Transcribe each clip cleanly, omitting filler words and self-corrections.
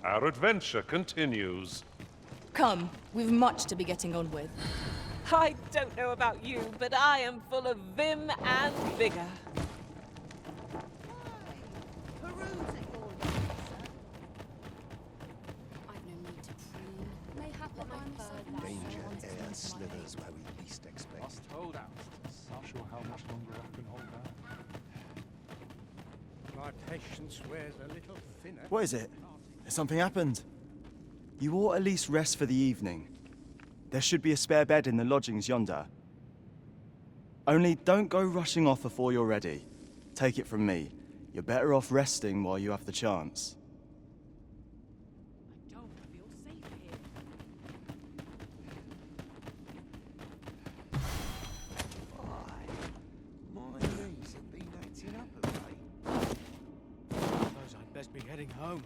Our adventure continues. Come, we've much to be getting on with. I don't know about you, but I am full of vim and vigor. Danger air slithers where we least expect. Must hold out. Not sure how much longer I can hold out. My patience wears a little thinner. What is it? Has something happened? You ought at least rest for the evening. There should be a spare bed in the lodgings yonder. Only don't go rushing off before you're ready. Take it from me. You're better off resting while you have the chance. I don't feel safe here. My knees have been acting up of late. Suppose I'd best be heading home.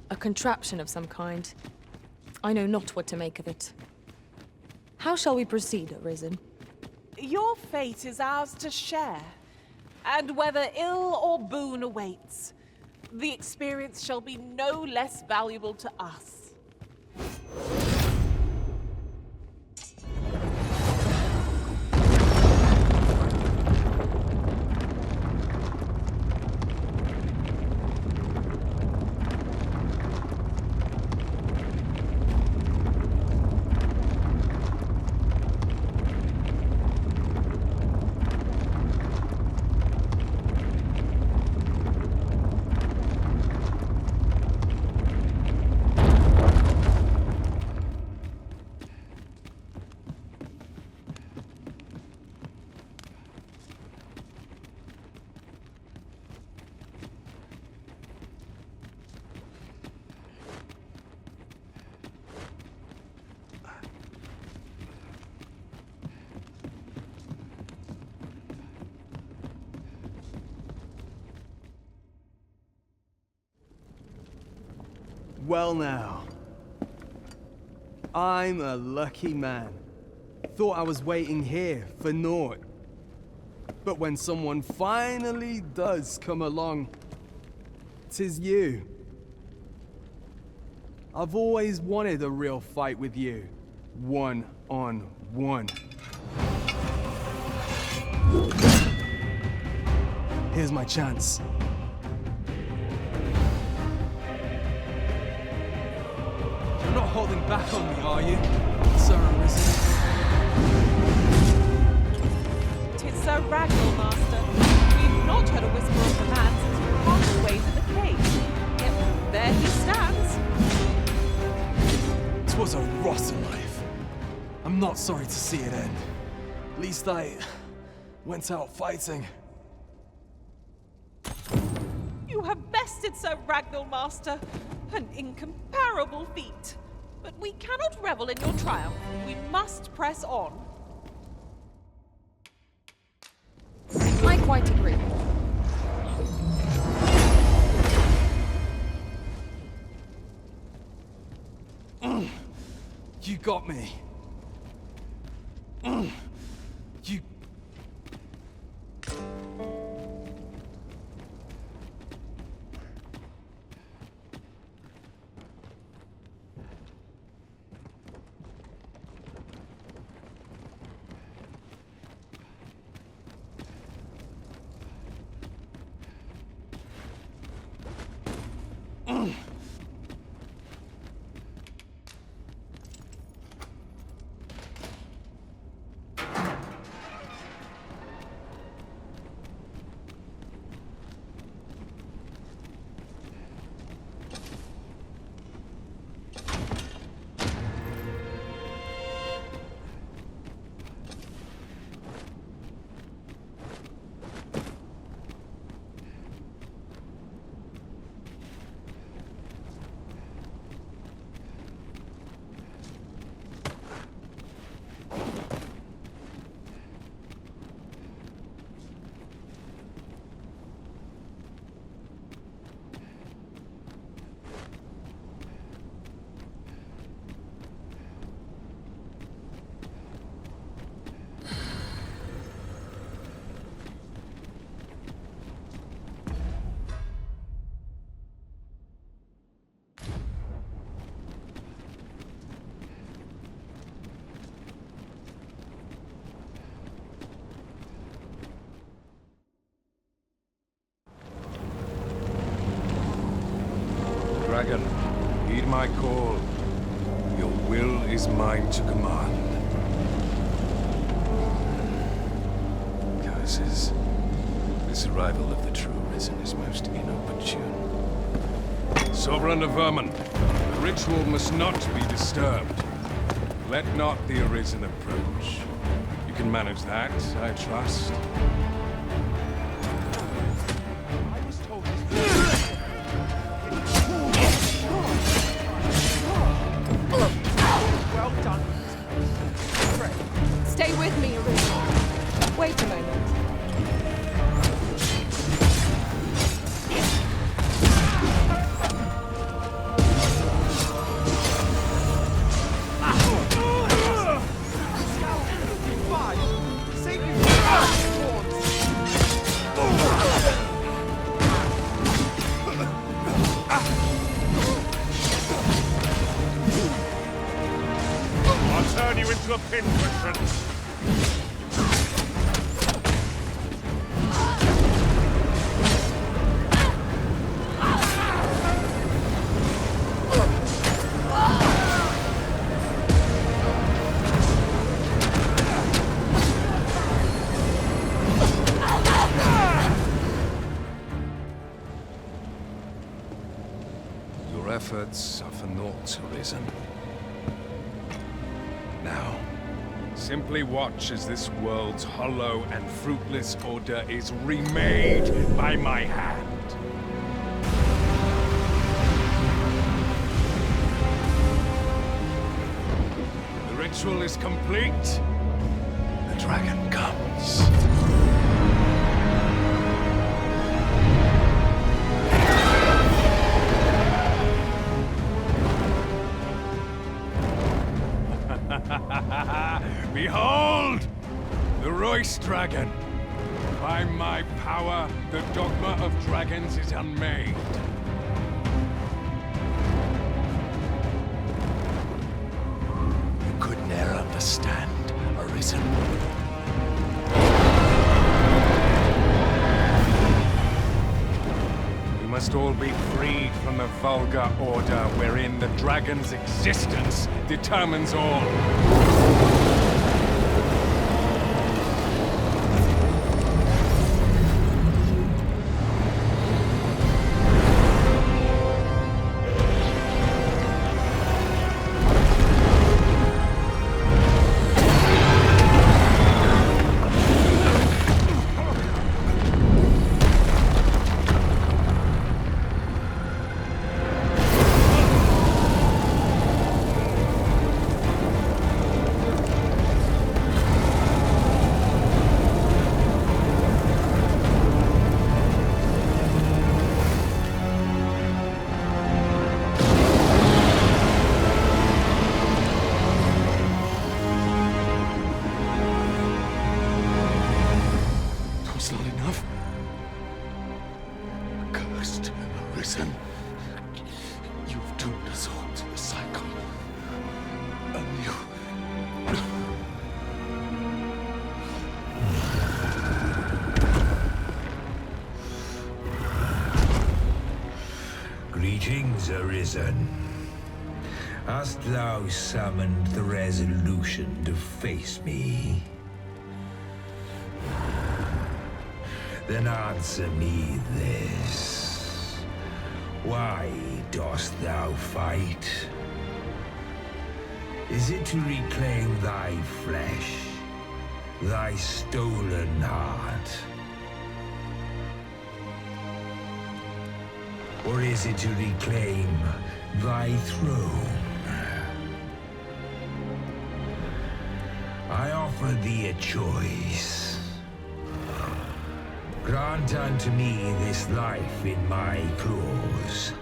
A contraption of some kind. I know not what to make of it. How shall we proceed, Arisen? Your fate is ours to share, and whether ill or boon awaits, the experience shall be no less valuable to us. Well now. I'm a lucky man. Thought I was waiting here for naught. But when someone finally does come along, 'tis you. I've always wanted a real fight with you. One on one. Here's my chance. You're not holding back on me, are you, Sir Arisen? 'Tis Sir Ragnar, Master. We've not heard a whisper of the man since we parted ways in the cave. Yet there he stands. 'Twas a rotten life. I'm not sorry to see it end. At least I went out fighting. You have bested Sir Ragnar, Master. An incomparable feat. But we cannot revel in your triumph. We must press on. I quite agree. You got me. You... Dragon, heed my call. Your will is mine to command. Curses. This arrival of the true Risen is most inopportune. Sovereign of Vermin, the ritual must not be disturbed. Let not the Arisen approach. You can manage that, I trust. Stay with me, Arisen. Wait a moment. Turn you into a pincushion. Your efforts are for naught, Arisen. Now, simply watch as this world's hollow and fruitless order is remade by my hand. The ritual is complete. The dragon comes. Behold! The Royce Dragon! By my power, the dogma of dragons is unmade. You could ne'er understand, Arisen. We must all be freed from the vulgar order wherein the dragon's existence determines all. is arisen. Hast thou summoned the resolution to face me? Then answer me this. Why dost thou fight? Is it to reclaim thy flesh, thy stolen heart? Or is it to reclaim thy throne? I offer thee a choice. Grant unto me this life in my claws,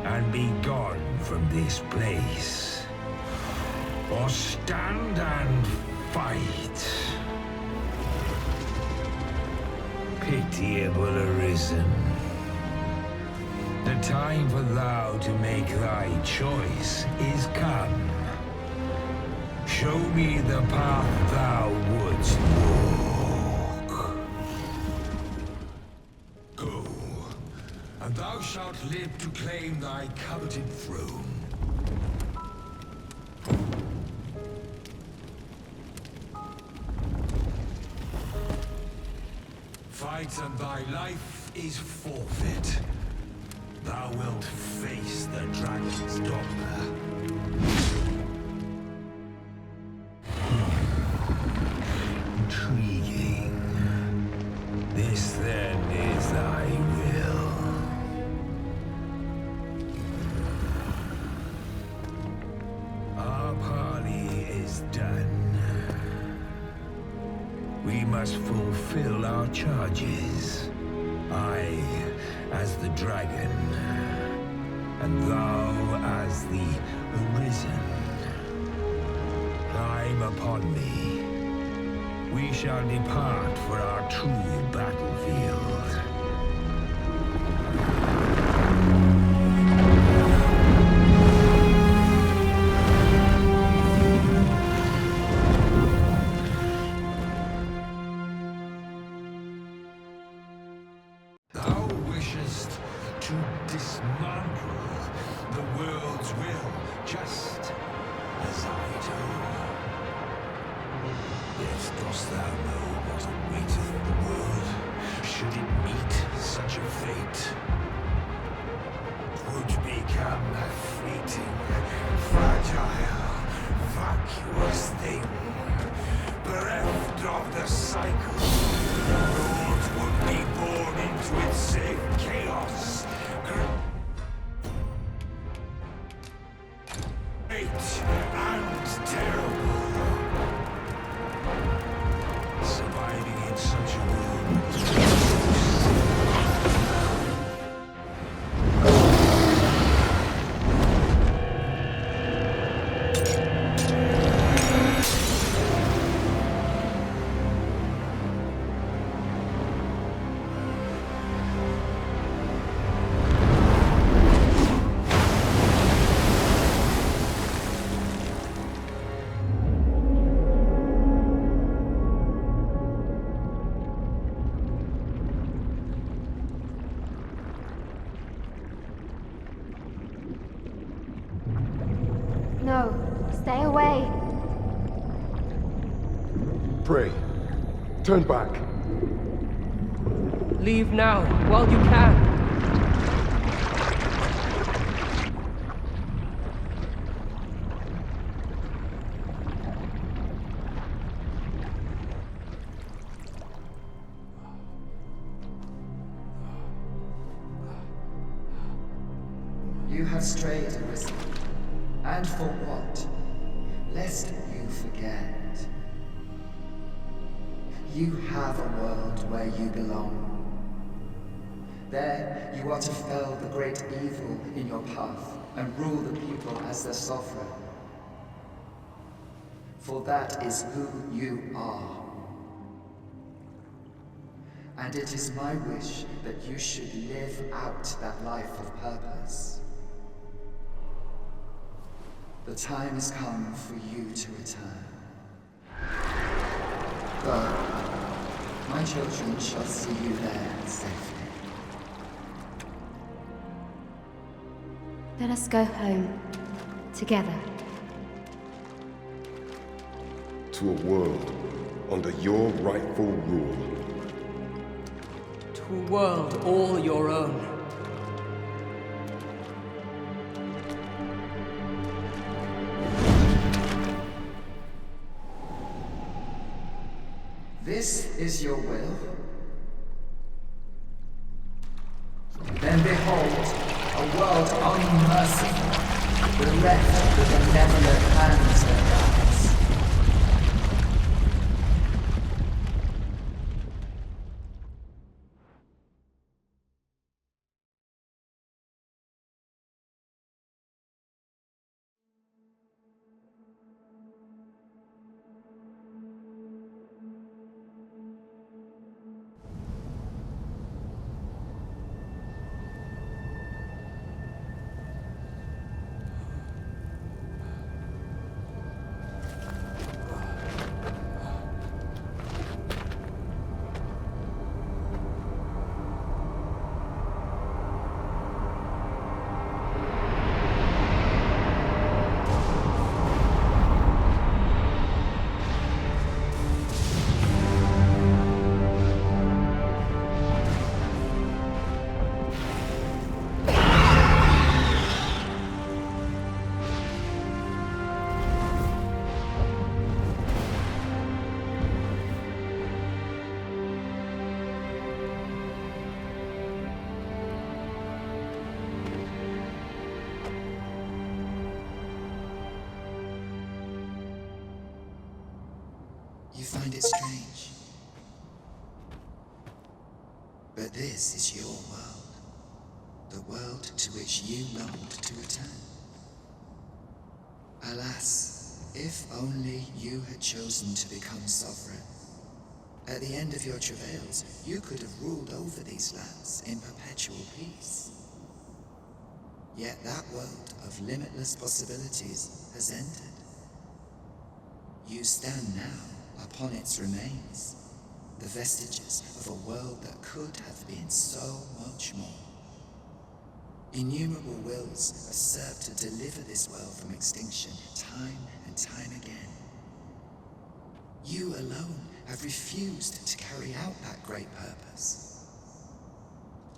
and be gone from this place. Or stand and fight. Pitiable arisen. The time for thou to make thy choice is come. Show me the path thou wouldst walk. Go, and thou shalt live to claim thy coveted throne. Fight and thy life is forfeit. Thou wilt face the Dragon's dogma. Intriguing. This then is thy will. Our parley is done. We must fulfill our charges. I, as the dragon, and thou as the arisen. Climb upon me. We shall depart for our true battlefield. No, stay away. Pray. Turn back. Leave now, while you can. You have strayed, Arisen. And for what? Lest you forget. You have a world where you belong. There, you are to fell the great evil in your path and rule the people as their sovereign. For that is who you are. And it is my wish that you should live out that life of purpose. The time has come for you to return. Go. My children shall see you there safely. Let us go home. Together. To a world under your rightful rule. To a world all your own. This is your will? Then behold, a world unmerciful, bereft with benevolent hands and eyes. You find it strange. But this is your world. The world to which you longed to return. Alas, if only you had chosen to become sovereign. At the end of your travails, you could have ruled over these lands in perpetual peace. Yet that world of limitless possibilities has ended. You stand now upon its remains, the vestiges of a world that could have been so much more. Innumerable wills have served to deliver this world from extinction time and time again. You alone have refused to carry out that great purpose.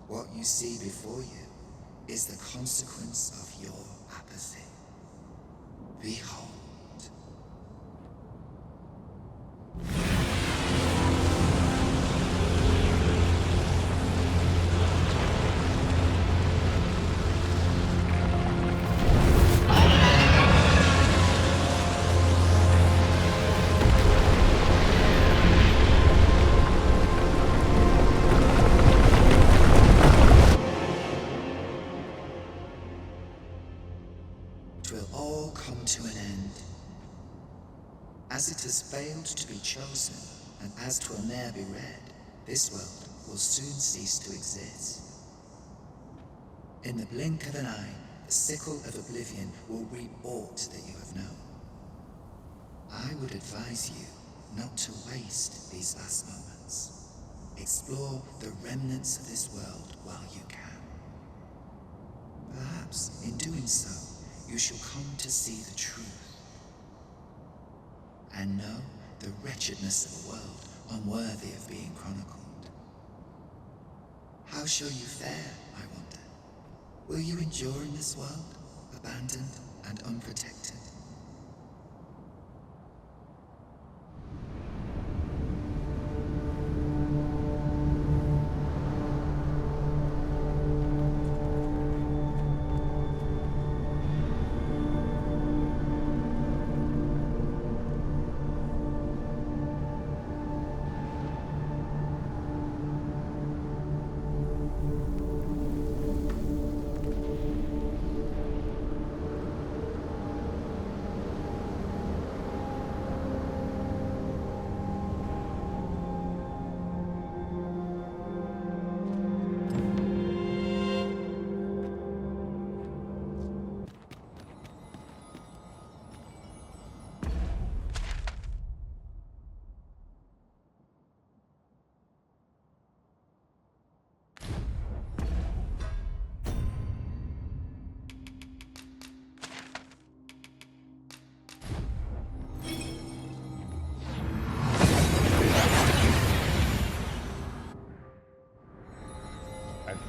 What you see before you is the consequence of your apathy. Behold. As it has failed to be chosen, and as 'twill ne'er be read, this world will soon cease to exist. In the blink of an eye, the sickle of oblivion will reap aught that you have known. I would advise you not to waste these last moments. Explore the remnants of this world while you can. Perhaps, in doing so, you shall come to see the truth. And know the wretchedness of a world unworthy of being chronicled. How shall you fare, I wonder? Will you endure in this world, abandoned and unprotected?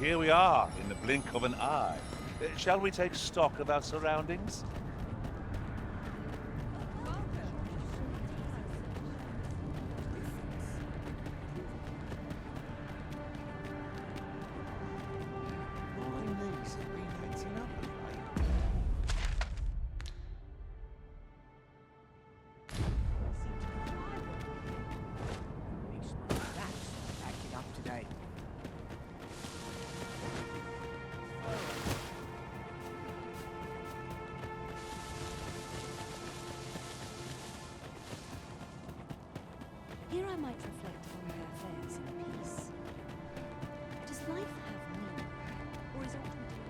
here we are, in the blink of an eye. Shall we take stock of our surroundings? Here I might reflect on my affairs in peace. Does life have meaning, or is ultimately...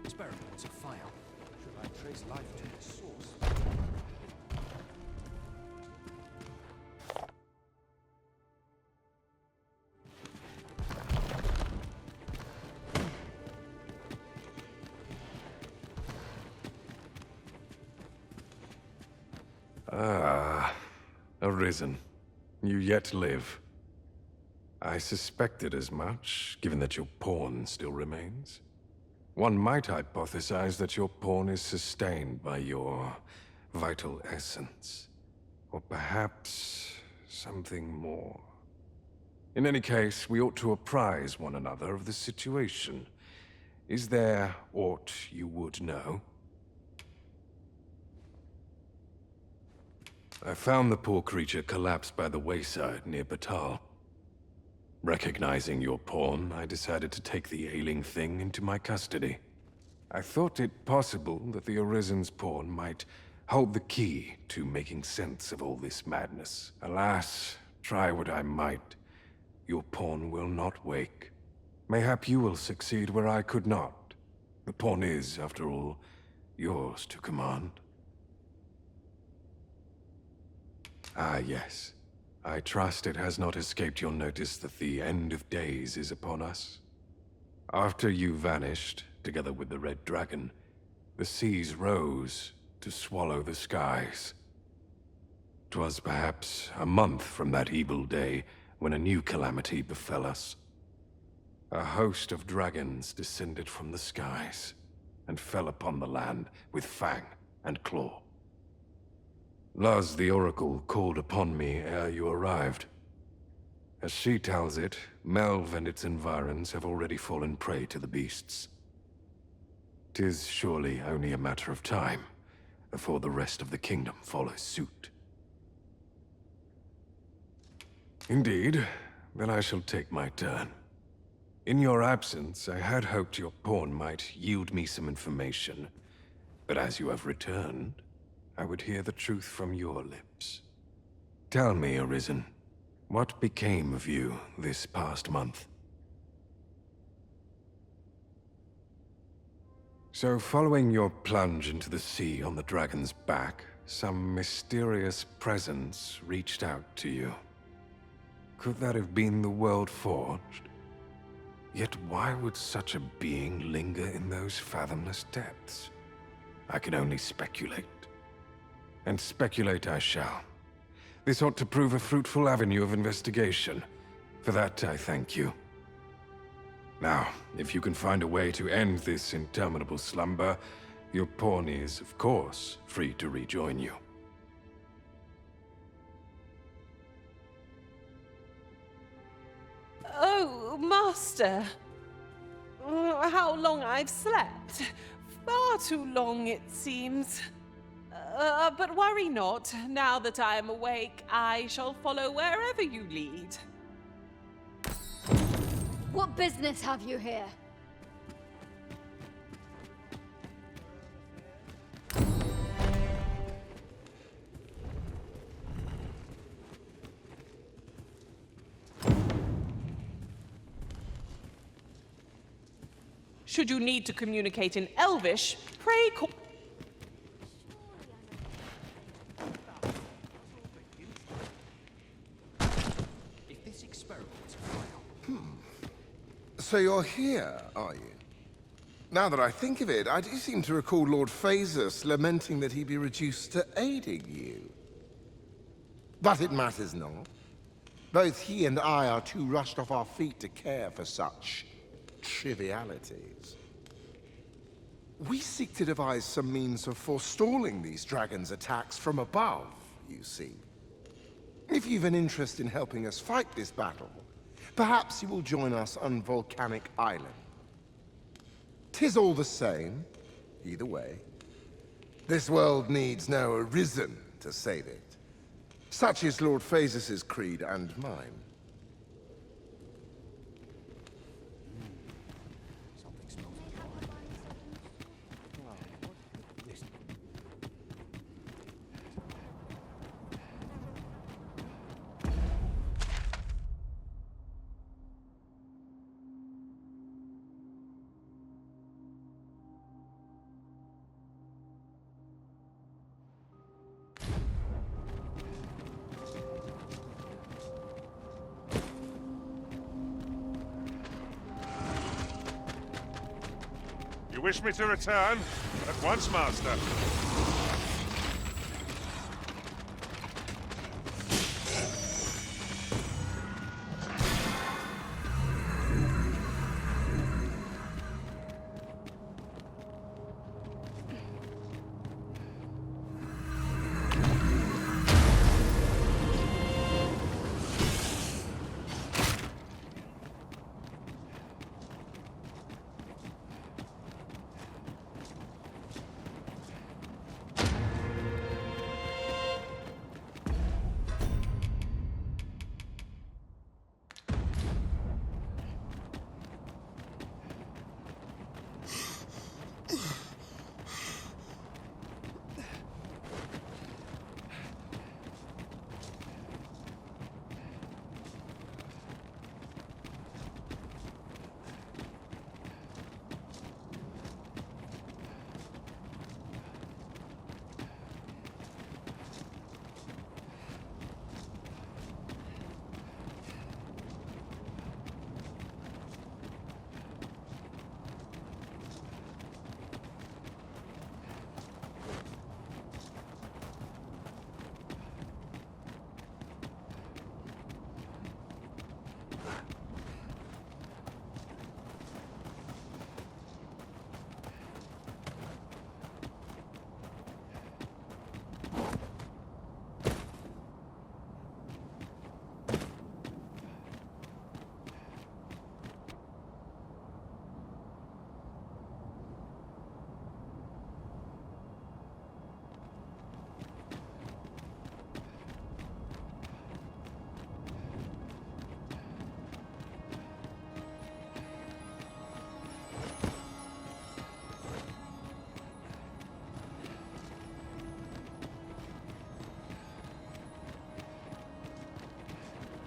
Experiments of fire. Should I trace life to its source? Ah, Arisen. You yet live. I suspected as much, given that your pawn still remains. One might hypothesize that your pawn is sustained by your vital essence. Or perhaps something more. In any case, we ought to apprise one another of the situation. Is there aught you would know? I found the poor creature collapsed by the wayside near Batal. Recognizing your pawn, I decided to take the ailing thing into my custody. I thought it possible that the Arisen's pawn might hold the key to making sense of all this madness. Alas, try what I might, your pawn will not wake. Mayhap you will succeed where I could not. The pawn is, after all, yours to command. Ah, yes. I trust it has not escaped your notice that the end of days is upon us. After you vanished, together with the Red Dragon, the seas rose to swallow the skies. 'Twas perhaps a month from that evil day when a new calamity befell us. A host of dragons descended from the skies and fell upon the land with fang and claw. Luz the Oracle called upon me ere you arrived. As she tells it, Melve and its environs have already fallen prey to the beasts. 'Tis surely only a matter of time before the rest of the kingdom follows suit. Indeed, then I shall take my turn. In your absence, I had hoped your pawn might yield me some information, but as you have returned, I would hear the truth from your lips. Tell me, Arisen, what became of you this past month? So, following your plunge into the sea on the dragon's back, some mysterious presence reached out to you. Could that have been the World Forged? Yet why would such a being linger in those fathomless depths? I can only speculate. And speculate I shall. This ought to prove a fruitful avenue of investigation. For that, I thank you. Now, if you can find a way to end this interminable slumber, your pawn is, of course, free to rejoin you. Oh, Master. How long I've slept. Far too long, it seems. But worry not. Now that I am awake, I shall follow wherever you lead. What business have you here? Should you need to communicate in Elvish, pray call... So you're here, are you? Now that I think of it, I do seem to recall Lord Phasus lamenting that he be reduced to aiding you. But it matters not. Both he and I are too rushed off our feet to care for such trivialities. We seek to devise some means of forestalling these dragons' attacks from above, you see. If you've an interest in helping us fight this battle, perhaps you will join us on Volcanic Island. 'Tis all the same, either way. This world needs no Arisen to save it. Such is Lord Phases' creed and mine. You wish me to return? At once, Master.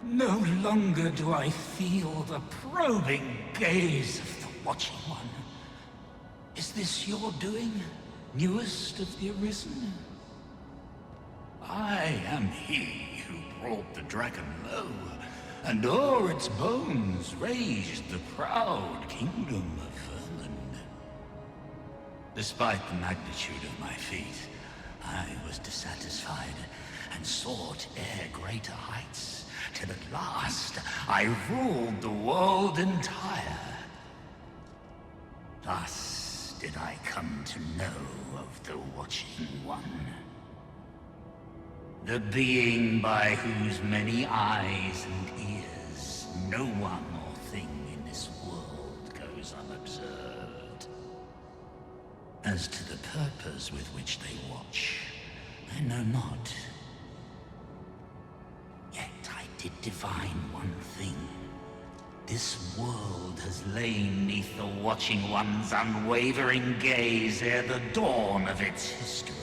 No longer do I feel the probing gaze of the Watching One. Is this your doing, newest of the Arisen? I am he who brought the dragon low, and o'er its bones raised the proud kingdom of vermin. Despite the magnitude of my feat, I was dissatisfied and sought e'er greater heights, till at last I ruled the world entire. Thus did I come to know of the Watching One. The being by whose many eyes and ears no one or thing in this world goes unobserved. As to the purpose with which they watch, I know not. Yet I did divine one thing. This world has lain neath the Watching One's unwavering gaze ere the dawn of its history.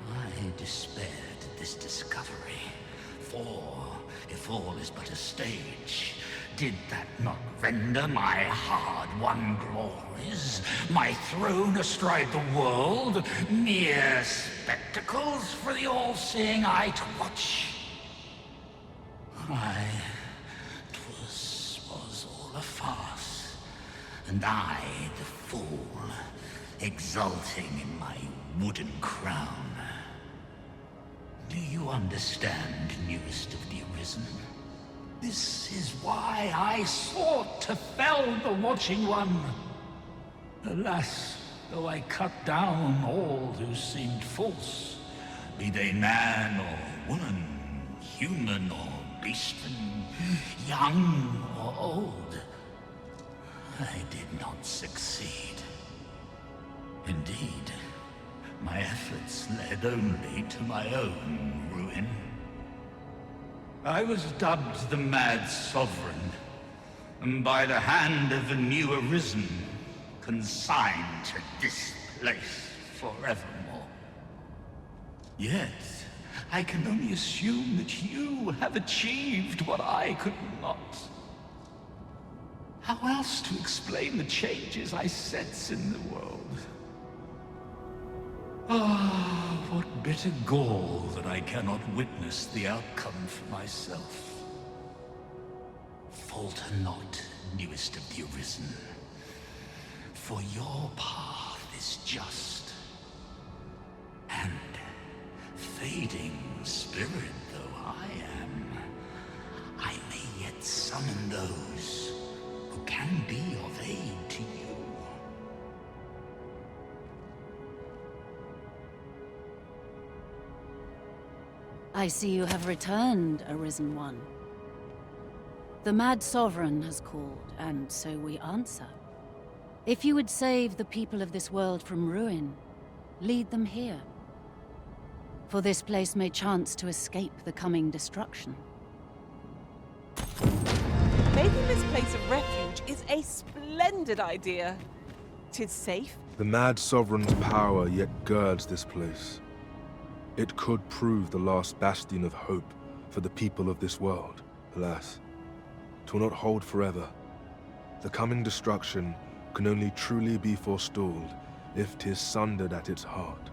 I despaired at this discovery, for if all is but a stage, did that not render my hard-won glories, my throne astride the world, mere spectacles for the all-seeing eye to watch? Aye, 'twas all a farce, and I the fool, exulting in my wooden crown. Do you you understand, newest of the Arisen? This is why I sought to fell the Watching One. Alas, though I cut down all who seemed false, be they man or woman, human or Biestren, young or old, I did not succeed. Indeed, my efforts led only to my own ruin. I was dubbed the Mad Sovereign, and by the hand of a new Arisen, consigned to this place forevermore. Yet, I can only assume that you have achieved what I could not. How else to explain the changes I sense in the world? Ah, what bitter gall that I cannot witness the outcome for myself. Falter not, newest of the Arisen, for your path is just. And, fading spirit though I am, I may yet summon those who can be of aid to you. I see you have returned, Arisen One. The Mad Sovereign has called, and so we answer. If you would save the people of this world from ruin, lead them here. For this place may chance to escape the coming destruction. Making this place a refuge is a splendid idea. 'Tis safe. The Mad Sovereign's power yet girds this place. It could prove the last bastion of hope for the people of this world. Alas, 'twill not hold forever. The coming destruction can only truly be forestalled if 'tis sundered at its heart.